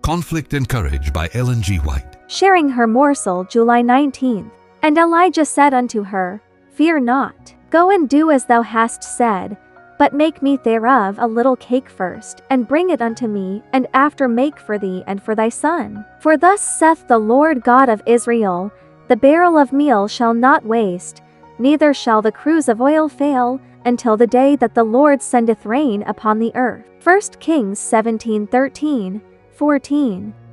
Conflict and Courage by Ellen G. White. Sharing Her Morsel, July 19th. And Elijah said unto her, Fear not, go and do as thou hast said, but make me thereof a little cake first, and bring it unto me, and after make for thee and for thy son. For thus saith the Lord God of Israel, The barrel of meal shall not waste, neither shall the cruse of oil fail, until the day that the Lord sendeth rain upon the earth. 1 Kings 17:13-14.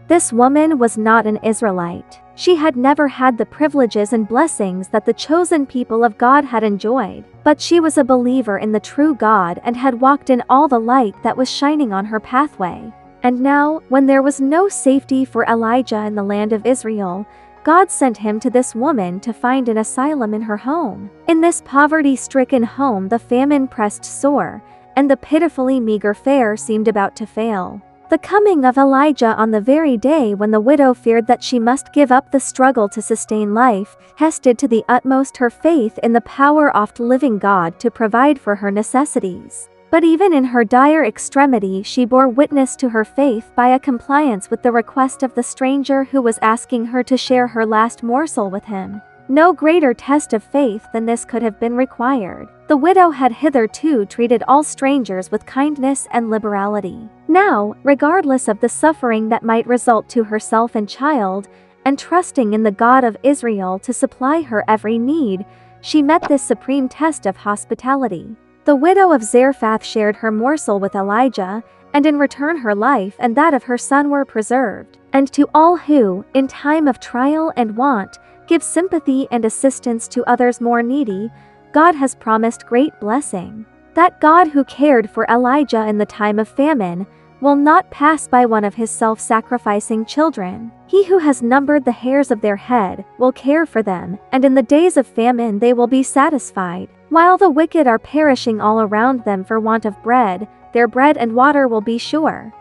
This woman was not an Israelite. She had never had the privileges and blessings that the chosen people of God had enjoyed, but she was a believer in the true God and had walked in all the light that was shining on her pathway. And now, when there was no safety for Elijah in the land of Israel, God sent him to this woman to find an asylum in her home. In this poverty-stricken home, the famine pressed sore, and the pitifully meager fare seemed about to fail. The coming of Elijah on the very day when the widow feared that she must give up the struggle to sustain life, tested to the utmost her faith in the power oft-living God to provide for her necessities. But even in her dire extremity, she bore witness to her faith by a compliance with the request of the stranger who was asking her to share her last morsel with him. No greater test of faith than this could have been required. The widow had hitherto treated all strangers with kindness and liberality. Now, regardless of the suffering that might result to herself and child, and trusting in the God of Israel to supply her every need, she met this supreme test of hospitality. The widow of Zarephath shared her morsel with Elijah, and in return her life and that of her son were preserved. And to all who, in time of trial and want, give sympathy and assistance to others more needy, God has promised great blessing. That God who cared for Elijah in the time of famine will not pass by one of his self-sacrificing children. He who has numbered the hairs of their head will care for them, and in the days of famine they will be satisfied. While the wicked are perishing all around them for want of bread, their bread and water will be sure.